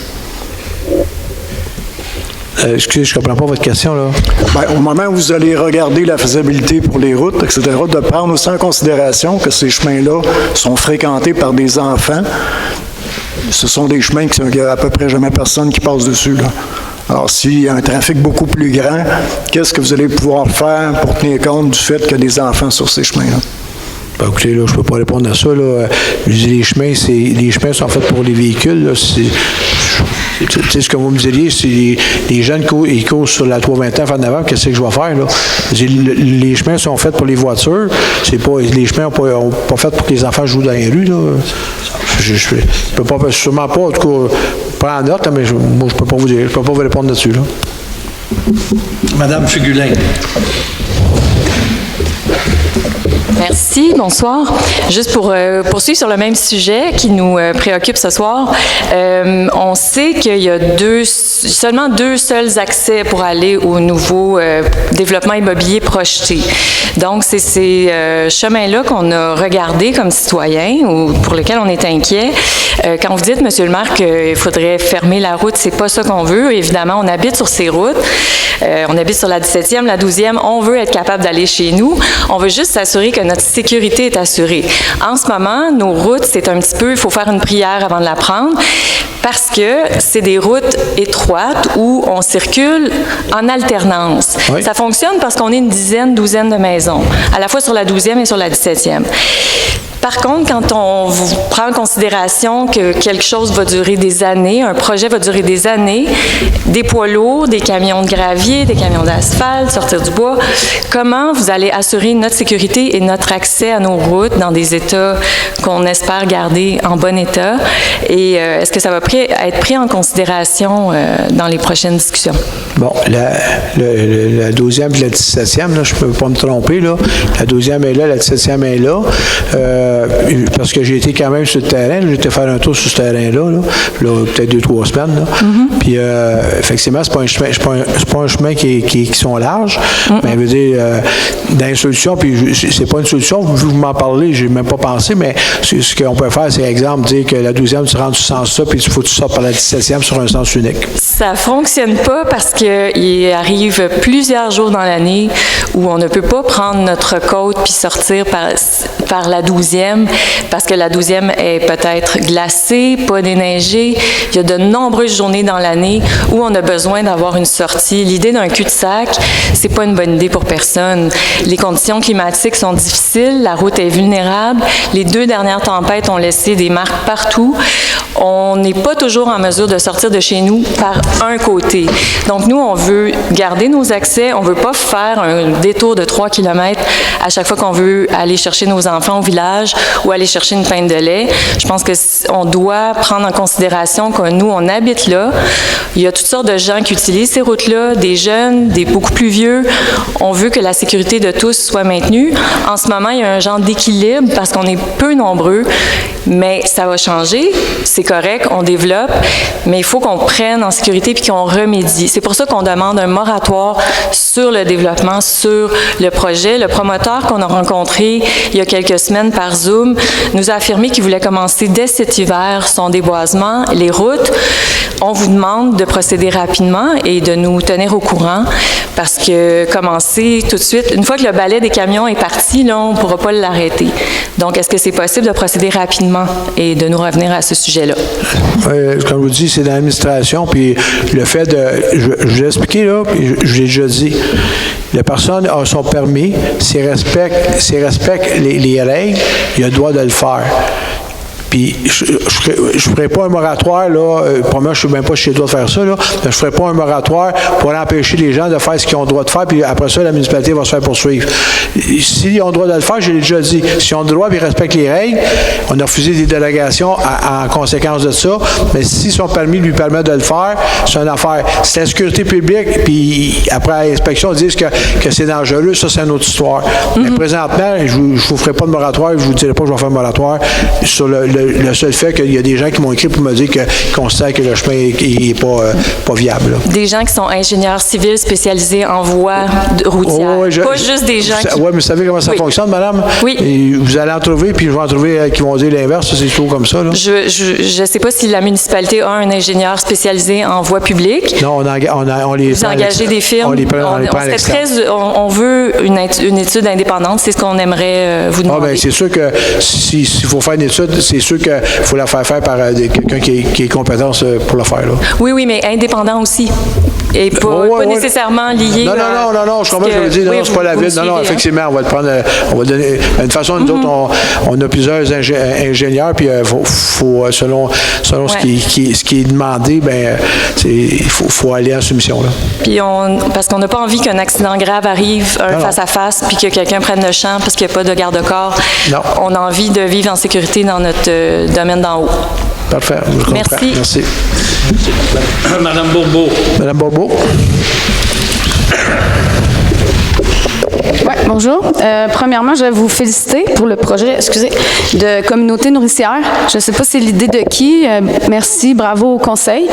Excusez, je ne comprends pas votre question, là. Bien, au moment où vous allez regarder la faisabilité pour les routes, etc., de prendre aussi en considération que ces chemins-là sont fréquentés par des enfants. Ce sont des chemins qu'il n'y a à peu près jamais personne qui passe dessus, là. Alors, s'il y a un trafic beaucoup plus grand, qu'est-ce que vous allez pouvoir faire pour tenir compte du fait qu'il y a des enfants sur ces chemins-là? Ben, écoutez, là, je peux pas répondre à ça. Là. Je dis, les chemins sont faits pour les véhicules. Là. Tu sais, ce que vous me diriez, c'est les jeunes ils courent sur la 320 en avant, qu'est-ce que je vais faire, là? Je dis, les chemins sont faits pour les voitures. C'est pas, les chemins n'ont pas fait pour que les enfants jouent dans les rues, là. Je peux pas, sûrement pas, en tout cas, prendre note, là, mais moi, je peux pas vous dire, je peux pas vous répondre là-dessus, là. Madame Fugulin. Merci, bonsoir. Juste pour poursuivre sur le même sujet qui nous préoccupe ce soir, on sait qu'il y a seulement deux seuls accès pour aller au nouveau développement immobilier projeté. Donc, c'est ces chemins-là qu'on a regardés comme citoyens ou pour lesquels on est inquiet. Quand vous dites, Monsieur le maire, qu'il faudrait fermer la route, c'est pas ça qu'on veut. Évidemment, on habite sur ces routes. On habite sur la 17e, la 12e. On veut être capable d'aller chez nous. On veut juste s'assurer que notre sécurité est assurée. En ce moment, nos routes, c'est un petit peu, il faut faire une prière avant de la prendre parce que c'est des routes étroites où on circule en alternance. Oui. Ça fonctionne parce qu'on est une douzaine de maisons, à la fois sur la 12e et sur la 17e. Par contre, quand on prend en considération que quelque chose va durer des années, un projet va durer des années, des poids lourds, des camions de gravier, des camions d'asphalte, sortir du bois, comment vous allez assurer notre sécurité et notre accès à nos routes dans des états qu'on espère garder en bon état? Et est-ce que ça va être pris en considération dans les prochaines discussions? Bon, la 12e et la 17e, là, je ne peux pas me tromper, là. La 12e est là, la 17e est là. Parce que j'ai été quand même sur le terrain, j'ai été faire un tour sur ce terrain-là, là, peut-être 2-3 semaines. Là. Puis, effectivement, c'est pas un chemin qui sont larges, mais je veux dire, dans les solutions, puis c'est pas une solution, vous m'en parlez, j'ai même pas pensé, mais ce qu'on peut faire, c'est exemple, dire que la 12e, tu rentres sur ce sens-là, puis il faut que tu sortes par la 17e sur un sens unique. Ça fonctionne pas parce qu'il arrive plusieurs jours dans l'année où on ne peut pas prendre notre côte puis sortir par la 12e parce que la 12e est peut-être glacée, pas déneigée. Il y a de nombreuses journées dans l'année où on a besoin d'avoir une sortie. L'idée d'un cul-de-sac, c'est pas une bonne idée pour personne. Les conditions climatiques sont difficiles, la route est vulnérable. Les 2 dernières tempêtes ont laissé des marques partout. On n'est pas toujours en mesure de sortir de chez nous par un côté. Donc, nous, on veut garder nos accès. On ne veut pas faire un détour de 3 km à chaque fois qu'on veut aller chercher nos enfants au village ou aller chercher une pinte de lait. Je pense qu'on doit prendre en considération que nous, on habite là. Il y a toutes sortes de gens qui utilisent ces routes-là, des jeunes, des beaucoup plus vieux. On veut que la sécurité de tous soit maintenue. En ce moment, il y a un genre d'équilibre parce qu'on est peu nombreux, mais ça va changer. C'est correct, on développe, mais il faut qu'on prenne en sécurité puis qu'on remédie. C'est pour ça qu'on demande un moratoire sur le développement, sur le projet. Le promoteur qu'on a rencontré il y a quelques semaines par Zoom nous a affirmé qu'il voulait commencer dès cet hiver son déboisement, les routes. On vous demande de procéder rapidement et de nous tenir au courant parce que commencer tout de suite, une fois que le balai des camions est parti, là, on ne pourra pas l'arrêter. Donc, est-ce que c'est possible de procéder rapidement et de nous revenir à ce sujet-là? Comme je vous dis, c'est dans l'administration, puis le fait de... Je vous ai expliqué, là, puis je l'ai déjà dit. La personne a son permis, s'il respecte les règles, il a le droit de le faire. Puis, je ne ferai pas un moratoire, là, pour moi, je ne suis même pas chez le droit de faire ça, là, mais je ne ferai pas un moratoire pour empêcher les gens de faire ce qu'ils ont le droit de faire, puis après ça, la municipalité va se faire poursuivre. S'ils ont le droit de le faire, je l'ai déjà dit, s'ils ont le droit et ils respectent les règles, on a refusé des dérogations en conséquence de ça, mais si son permis lui permet de le faire, c'est une affaire. C'est la sécurité publique, puis après l'inspection, ils disent que c'est dangereux, ça, c'est une autre histoire. Mais présentement, je ne vous ferai pas de moratoire, je ne vous dirai pas que je vais faire un moratoire sur le seul fait qu'il y a des gens qui m'ont écrit pour me dire qu'ils considèrent que le chemin n'est pas viable. Là. Des gens qui sont ingénieurs civils spécialisés en voies routières. Pas juste des gens qui... Oui, mais vous savez comment ça fonctionne, madame? Oui. Et vous allez en trouver, puis je vais en trouver qui vont dire l'inverse. C'est toujours comme ça. Là. Je ne sais pas si la municipalité a un ingénieur spécialisé en voie publique. Non, on les vous engagez des firmes. On les prend à l'externe. On veut une étude indépendante. C'est ce qu'on aimerait vous demander. Ah, bien, c'est sûr que s'il faut faire une étude, c'est sûr qu'il faut la faire par quelqu'un qui est compétent pour le faire. Là. Oui, mais indépendant aussi. n'est pas nécessairement lié. Non, je comprends ce que je veux dire. Non, c'est pas la ville. Non, effectivement, on va le prendre. On va donner. De toute façon, nous autres, on a plusieurs ingénieurs, puis selon ce qui est demandé, il faut aller en soumission. Là. Puis parce qu'on n'a pas envie qu'un accident grave arrive face à face, puis que quelqu'un prenne le champ parce qu'il n'y a pas de garde-corps. Non. On a envie de vivre en sécurité dans notre domaine d'en haut. Parfait. Je comprends. Merci. Madame Bourbeau. Madame Bourbeau. Oui, bonjour. Premièrement, je vais vous féliciter pour le projet, de communauté nourricière. Je ne sais pas c'est l'idée de qui. Merci, bravo au conseil.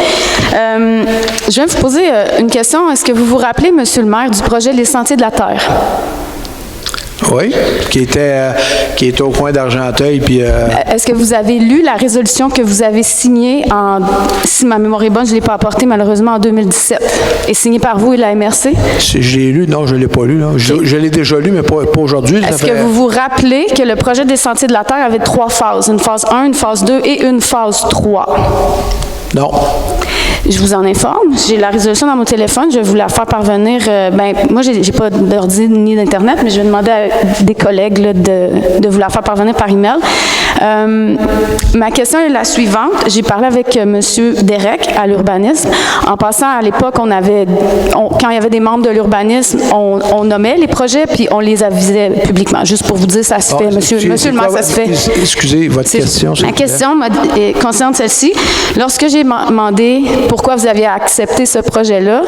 Je vais vous poser une question. Est-ce que vous vous rappelez, Monsieur le maire, du projet Les Sentiers de la Terre? Oui, qui était au coin d'Argenteuil. Puis, Est-ce que vous avez lu la résolution que vous avez signée, si ma mémoire est bonne, je ne l'ai pas apportée malheureusement en 2017, et signée par vous et la MRC? Je l'ai lu, non, je ne l'ai pas lu. Là. Je l'ai déjà lu, mais pas aujourd'hui. Est-ce que vous vous rappelez que le projet des Sentiers de la Terre avait 3 phases, une phase 1, une phase 2 et une phase 3? Non. Je vous en informe. J'ai la résolution dans mon téléphone. Je vais vous la faire parvenir. Moi, j'ai pas d'ordi ni d'Internet, mais je vais demander à des collègues là, de vous la faire parvenir par email. Ma question est la suivante. J'ai parlé avec M. Derek à l'urbanisme. En passant, à l'époque, quand il y avait des membres de l'urbanisme, on nommait les projets puis on les avisait publiquement. Juste pour vous dire, ça se fait. Monsieur le maire, ça se fait. Excusez, votre question. Ma question concerne celle-ci. Lorsque j'ai demandé pourquoi vous aviez accepté ce projet-là,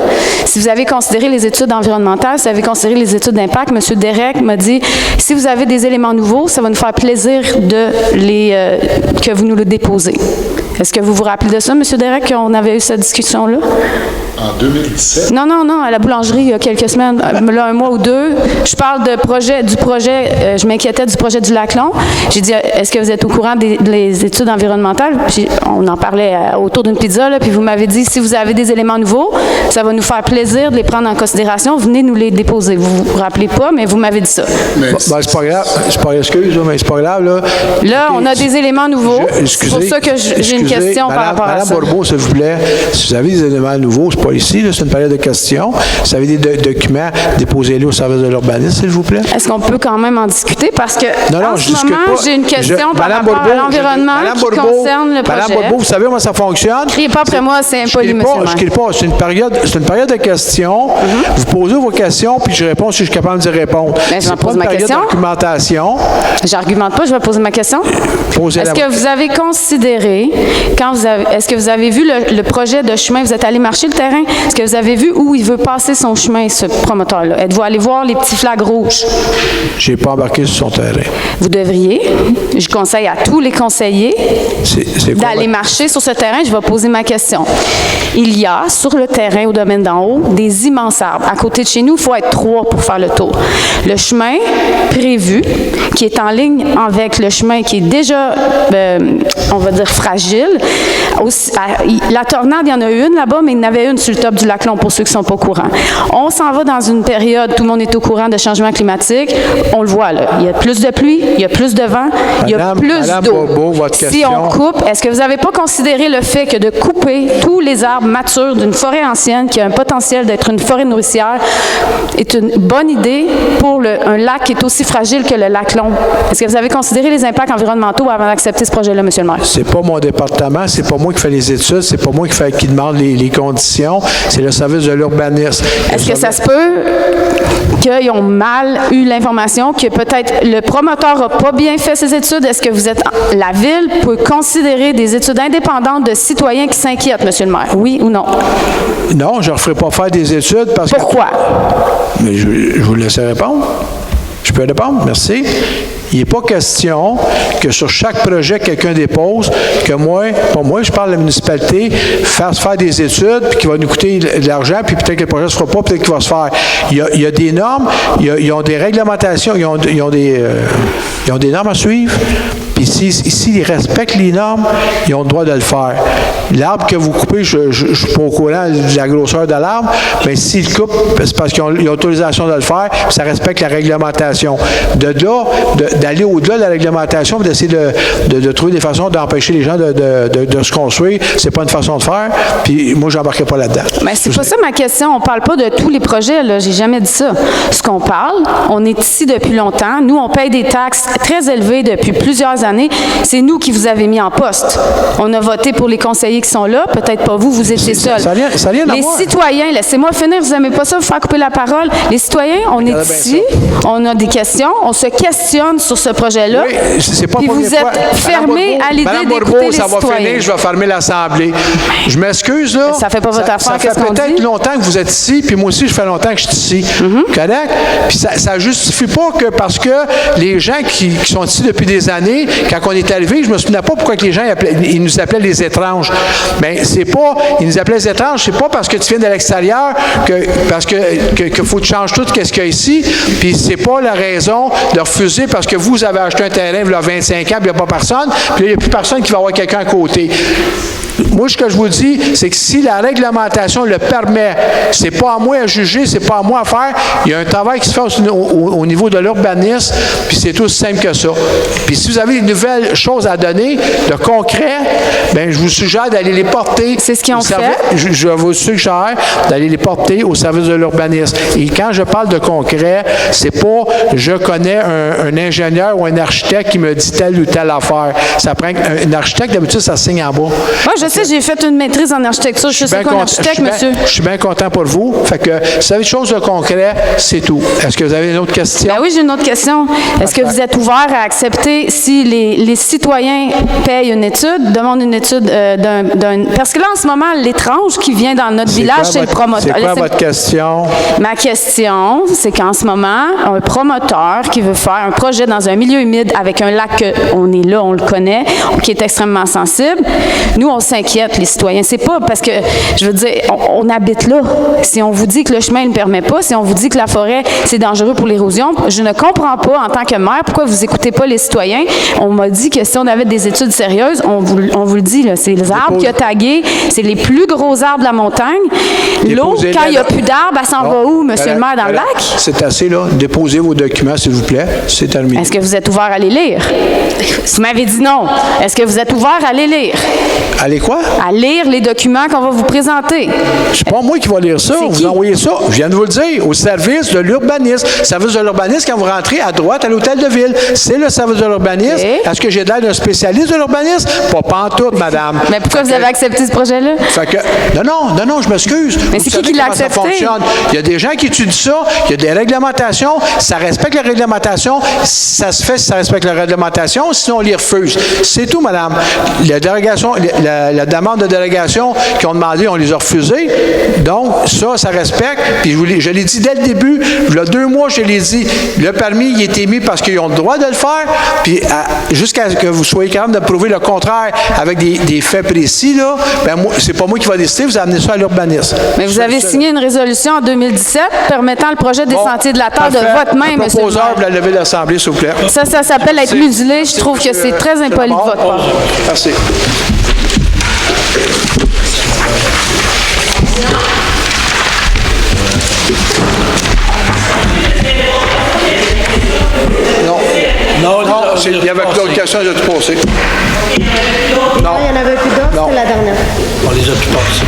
si vous avez considéré les études environnementales, si vous avez considéré les études d'impact, M. Derek m'a dit, si vous avez des éléments nouveaux, ça va nous faire plaisir que vous nous le déposez. Est-ce que vous vous rappelez de ça, M. Derek, qu'on avait eu cette discussion-là? En 2017? Non, à la boulangerie, il y a quelques semaines, là, un mois ou deux. Je parle du projet, je m'inquiétais du projet du Lac-Long. J'ai dit, est-ce que vous êtes au courant des études environnementales? Puis on en parlait autour d'une pizza, là, puis vous m'avez dit, si vous avez des éléments nouveaux, ça va nous faire plaisir de les prendre en considération. Venez nous les déposer. Vous vous rappelez pas, mais vous m'avez dit ça. C'est pas grave. Mais c'est pas grave. Là, on a des éléments nouveaux. C'est pour ça que j'ai une question par rapport à ça. Madame Bourbeau, s'il vous plaît, si vous avez des éléments nouveaux, c'est pas ici, c'est une période de questions. Si vous avez des documents, déposez-les au service de l'urbanisme, s'il vous plaît. Est-ce qu'on peut quand même en discuter? Parce que en ce moment, j'ai une question par rapport à l'environnement qui concerne le projet. Madame Bourbeau, vous savez comment ça fonctionne? Criez pas après moi, c'est impoli, monsieur le maire. Je crie pas. C'est une période de questions. Vous posez vos questions, puis je réponds si je suis capable d'y répondre. Je vais poser ma question. D'argumentation. J'argumente pas, je vais poser ma question. Est-ce que vous avez considéré, est-ce que vous avez vu le projet de chemin, vous êtes allé marcher le terrain, est-ce que vous avez vu où il veut passer son chemin, ce promoteur-là? Êtes-vous allé voir les petits flags rouges? Je n'ai pas embarqué sur son terrain. Vous devriez. Je conseille à tous les conseillers d'aller marcher sur ce terrain. Je vais poser ma question. Il y a, sur le terrain, au domaine d'en haut, des immenses arbres. À côté de chez nous, il faut être 3 pour faire le tour. Le chemin prévu, qui est en ligne avec le chemin qui est déjà, on va dire, fragile. La tornade, il y en a une là-bas, mais il y en avait une sur le top du Lac-Long, pour ceux qui ne sont pas au courant. On s'en va dans une période, tout le monde est au courant de changement climatique. On le voit, là. Il y a plus de pluie, il y a plus de vent, il y a plus d'eau. Si on coupe, est-ce que vous n'avez pas considéré le fait que de couper tous les arbres matures d'une forêt ancienne, qui a un potentiel d'être une forêt nourricière, est une bonne idée pour un lac qui est aussi fragile que le Lac-Long? Est-ce que vous avez considéré les impacts environnementaux avant d'accepter ce projet-là, M. le maire? C'est pas mon département, c'est pas moi qui fais les études, c'est pas moi qui demande les conditions, c'est le service de l'urbanisme. Est-ce que ça se peut qu'ils ont mal eu l'information, que peut-être le promoteur n'a pas bien fait ses études? Est-ce que la Ville peut considérer des études indépendantes de citoyens qui s'inquiètent, M. le maire? Oui ou non? Non, je ne referai pas faire des études parce que... Pourquoi? Mais je vous laisserai répondre. Je peux répondre? Merci. Il n'est pas question que sur chaque projet que quelqu'un dépose, que moi, je parle de la municipalité, fasse faire des études, puis qui va nous coûter de l'argent, puis peut-être que le projet ne se fera pas, peut-être qu'il va se faire. Il y a des normes, ils ont des réglementations, ils ont des normes à suivre. Puis s'ils respectent les normes, ils ont le droit de le faire. L'arbre que vous coupez, je ne suis pas au courant de la grosseur de l'arbre, mais s'ils coupent, c'est parce qu'ils ont l'autorisation de le faire, puis ça respecte la réglementation. De là, d'aller au-delà de la réglementation, d'essayer de trouver des façons d'empêcher les gens de se construire, c'est pas une façon de faire, puis moi, je n'embarquerai pas là-dedans. Mais c'est pas ça ma question. On parle pas de tous les projets, là. J'ai jamais dit ça. Ce qu'on parle, on est ici depuis longtemps. Nous, on paye des taxes très élevées depuis plusieurs années. C'est nous qui vous avez mis en poste. On a voté pour les conseillers qui sont là. Peut-être pas vous, vous étiez seuls. Les citoyens, laissez-moi finir, vous n'aimez pas ça, vous faire couper la parole. Les citoyens, on est ici, on a des questions, on se questionne sur ce projet-là. Oui, c'est pas puis vous êtes fermés à l'idée d'écouter les ça va citoyens. finir, je vais fermer l'Assemblée. Je m'excuse, là. Ça fait pas votre affaire, qu'est-ce qu'on dit? Ça fait peut-être longtemps que vous êtes ici, puis moi aussi, je fais longtemps que je suis ici. Correct? Puis ça ne justifie pas que parce que les gens qui sont ici depuis des années, quand on est arrivé, je me souviens pas pourquoi que les gens ils nous appelaient les étranges. Bien, c'est pas, ils nous appelaient les étranges, c'est pas parce que tu viens de l'extérieur parce que faut que tu changes tout ce qu'il y a ici, puis c'est pas la raison de refuser parce que vous avez acheté un terrain il y a 25 ans, puis il n'y a pas personne, puis il n'y a plus personne qui va avoir quelqu'un à côté. Moi, ce que je vous dis, c'est que si la réglementation le permet, c'est pas à moi à juger, c'est pas à moi à faire. Il y a un travail qui se fait au niveau de l'urbanisme, puis c'est aussi simple que ça. Puis si vous avez de nouvelles choses à donner, de concret, bien, je vous suggère d'aller les porter. C'est ce qu'ils ont fait. Je vous suggère d'aller les porter au service de l'urbanisme. Et quand je parle de concret, c'est pas je connais un ingénieur ou un architecte qui me dit telle ou telle affaire. Ça prend un architecte, d'habitude, ça signe en bas. Moi, je sais, j'ai fait une maîtrise en architecture. Je suis un architecte, monsieur. Je suis bien content pour vous. Fait que si vous avez des choses de concret, c'est tout. Est-ce que vous avez une autre question? Ben oui, j'ai une autre question. Est-ce que vous êtes ouvert à accepter si les citoyens payent une étude, demandent une étude parce que là, en ce moment, l'étrange qui vient dans notre village, c'est le promoteur. C'est quoi votre question? Ma question, c'est qu'en ce moment, un promoteur qui veut faire un projet dans un milieu humide avec un lac, on est là, on le connaît, qui est extrêmement sensible, nous, on s'inquiète, les citoyens. C'est pas parce que, je veux dire, on habite là. Si on vous dit que le chemin ne le permet pas, si on vous dit que la forêt, c'est dangereux pour l'érosion, je ne comprends pas, en tant que maire, pourquoi vous n'écoutez pas les citoyens. On m'a dit que si on avait des études sérieuses, on vous le dit, là, c'est les arbres qu'il y a tagués, c'est les plus gros arbres de la montagne. L'eau, quand il n'y a plus d'arbres, elle s'en va où, monsieur le maire, dans le lac? C'est assez, là. Déposez vos documents, s'il vous plaît. C'est terminé. Est-ce que vous êtes ouvert à les lire? Vous m'avez dit non. Est-ce que vous êtes ouvert à les lire? Allez quoi? À lire les documents qu'on va vous présenter. C'est pas moi qui vais lire ça. Vous envoyez ça. Je viens de vous le dire. Au service de l'urbanisme. Service de l'urbanisme, quand vous rentrez à droite à l'hôtel de ville, c'est le service de l'urbanisme. Okay. Est-ce que j'ai l'air d'un spécialiste de l'urbanisme? Pas pantoute, madame. Mais pourquoi vous avez accepté ce projet-là? Fait que, non, je m'excuse. Mais c'est qui l'a accepté? Il y a des gens qui étudient ça. Il y a des réglementations. Ça respecte la réglementation. Ça se fait si ça respecte la réglementation. Sinon, on les refuse. C'est tout, madame. La délégation, la demande de délégation qu'ils ont demandé, on les a refusées. Donc, ça respecte. Puis je l'ai dit dès le début, il y a 2 mois, je l'ai dit, le permis, il est émis parce qu'ils ont le droit de le faire. Puis jusqu'à ce que vous soyez capable de prouver le contraire avec des faits précis, là, ben moi, c'est pas moi qui va décider, vous amenez ça à l'urbanisme. Mais vous avez signé une résolution en 2017 permettant le projet des sentiers de la Terre de votre main, monsieur le maire. Proposeur de la levée de l'Assemblée, s'il vous plaît. Ça s'appelle être muselé. Je trouve que c'est très impoli de votre part. Merci. Non, il y avait d'autres questions, j'ai tout passé. Non, il y en avait plus d'autres, c'était la dernière. On les a tout passés.